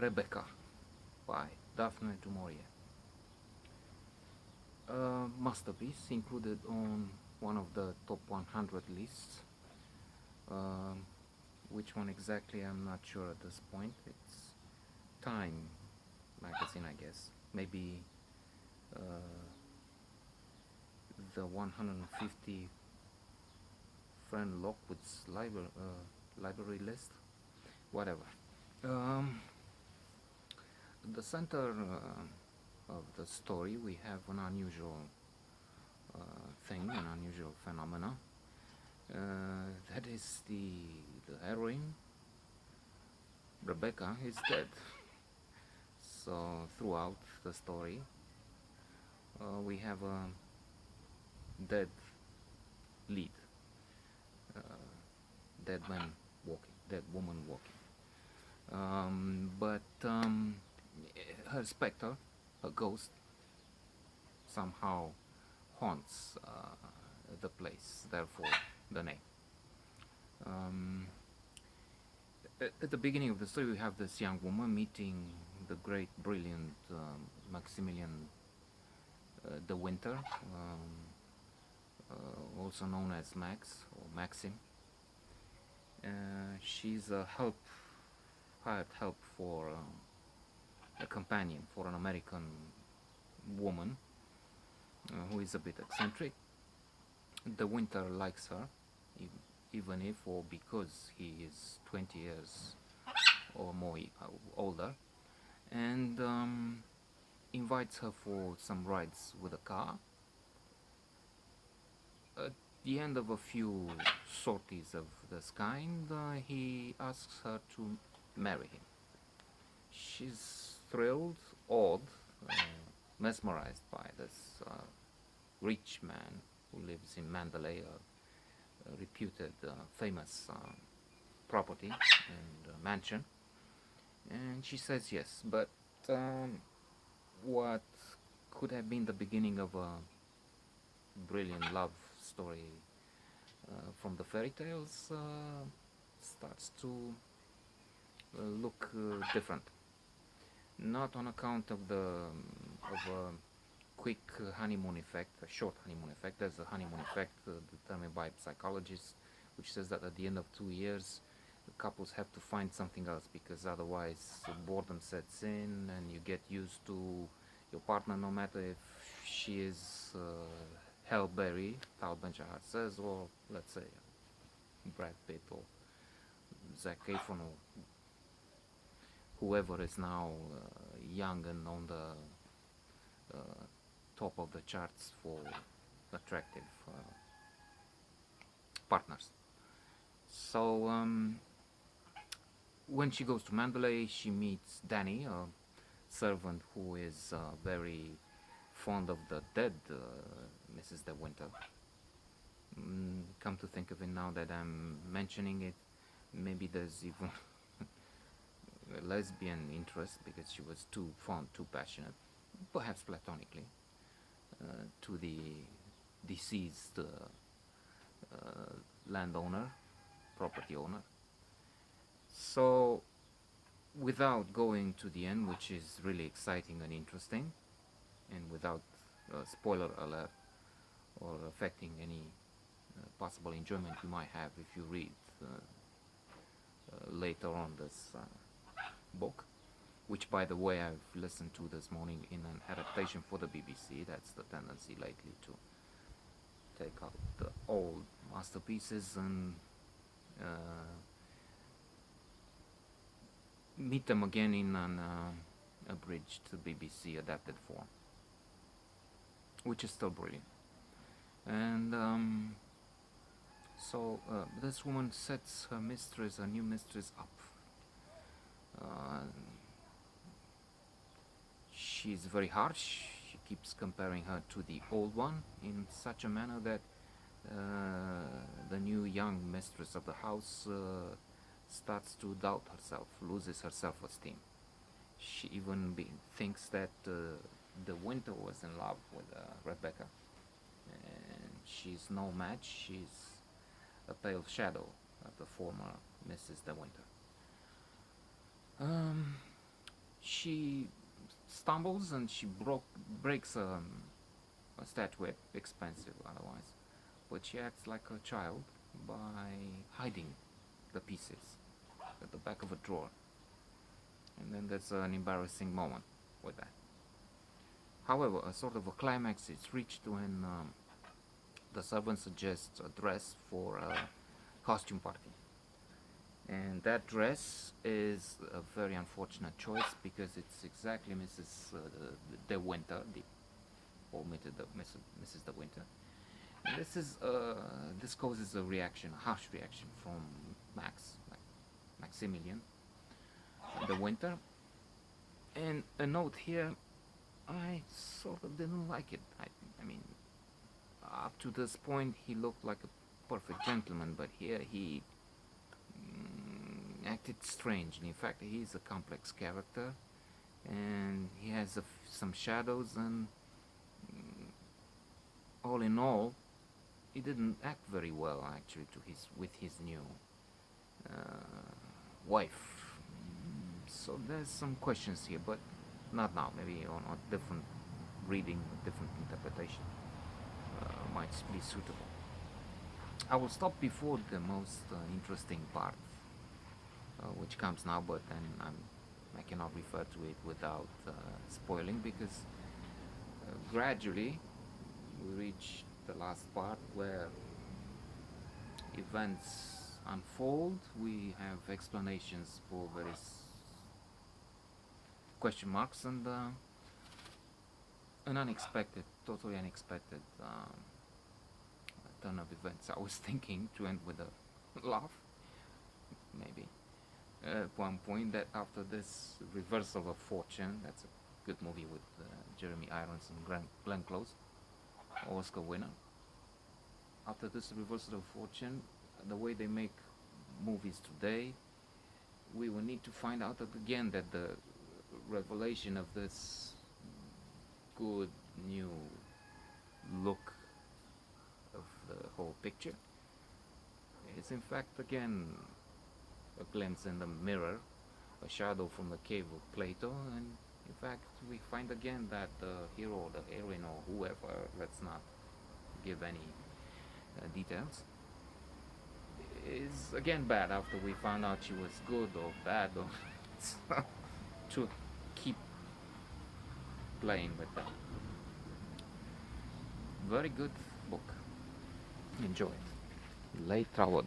Rebecca by Daphne du Maurier. A masterpiece included on one of the top 100 lists. Um, which one exactly, I'm not sure at this point. It's Time magazine, I guess. Maybe uh, the 150 friend Lockwood's library list. Whatever. Um, at the center of the story, we have an unusual an unusual phenomena. That is the heroine, Rebecca, is dead. So throughout the story, we have a dead lead, uh, dead man walking, dead woman walking. But her specter, a ghost, somehow haunts the place, therefore the name. Um, at the beginning of the story, we have this young woman meeting the great, brilliant Maximillian de Winter, also known as Max or Maxim. She's a hired help for a companion for an American woman who is a bit eccentric. De Winter likes her, even if or because he is 20 years or more older, and invites her for some rides with a car. At the end of a few sorties of this kind, he asks her to marry him. She's thrilled, awed, uh, mesmerized by this rich man who lives in Mandalay, a reputed, famous property and mansion. And she says yes, but what could have been the beginning of a brilliant love story from the fairy tales starts to look different. Not on account of a quick honeymoon effect, a short honeymoon effect. There's a honeymoon effect determined by psychologists, which says that at the end of 2 years, the couples have to find something else because otherwise boredom sets in and you get used to your partner, no matter if she is Halle Berry, Tal Ben-Shahar says, or let's say Brad Pitt or Zac Efron or whoever is now young and on the top of the charts for attractive partners. So when she goes to Mandalay, she meets Danny, a servant who is very fond of the dead Mrs. De Winter. Come to think of it, now that I'm mentioning it, maybe there's even a lesbian interest because she was too fond, too passionate, perhaps platonically, to the deceased landowner, property owner. So, without going to the end, which is really exciting and interesting, and without spoiler alert or affecting any possible enjoyment you might have if you read later on this book, which by the way I've listened to this morning in an adaptation for the BBC. That's the tendency lately, to take out the old masterpieces and meet them again in an abridged BBC adapted form, which is still brilliant. And so this woman sets her mistress, her new mistress, up. She's very harsh. She keeps comparing her to the old one in such a manner that the new young mistress of the house starts to doubt herself, loses her self-esteem. She even thinks that De Winter was in love with Rebecca, and she's no match. She's a pale shadow of the former Mrs. De Winter. she stumbles and she breaks a statuette, expensive otherwise, but she acts like a child by hiding the pieces at the back of a drawer, and then there's an embarrassing moment with that. However, a sort of a climax is reached when the servant suggests a dress for a costume party. And that dress is a very unfortunate choice because it's exactly Mrs. De Winter, the omitted the Mrs. De Winter. And this causes a reaction, a harsh reaction from Maximillian de Winter. And a note here, I sort of didn't like it. I mean, up to this point, he looked like a perfect gentleman, but here he acted strange. And in fact, he's a complex character, and he has some shadows. And all in all, he didn't act very well actually with his new wife. So there's some questions here, but not now. Maybe on a different reading, a different interpretation might be suitable. I will stop before the most interesting part, which comes now, but then I cannot refer to it without spoiling, because gradually we reach the last part where events unfold. We have explanations for various question marks, and an unexpected, totally unexpected turn of events. I was thinking to end with a laugh, maybe, at one point, that after this reversal of fortune, that's a good movie with Jeremy Irons and Glenn Close, Oscar winner. After this reversal of fortune, the way they make movies today, we will need to find out again that the revelation of this good new look of the whole picture is in fact again a glimpse in the mirror, a shadow from the cave of Plato, and in fact we find again that the hero, the heroine, or whoever, let's not give any details, is again bad after we found out she was good or bad, or to keep playing with that. Very good book. Enjoy it. Late Troward.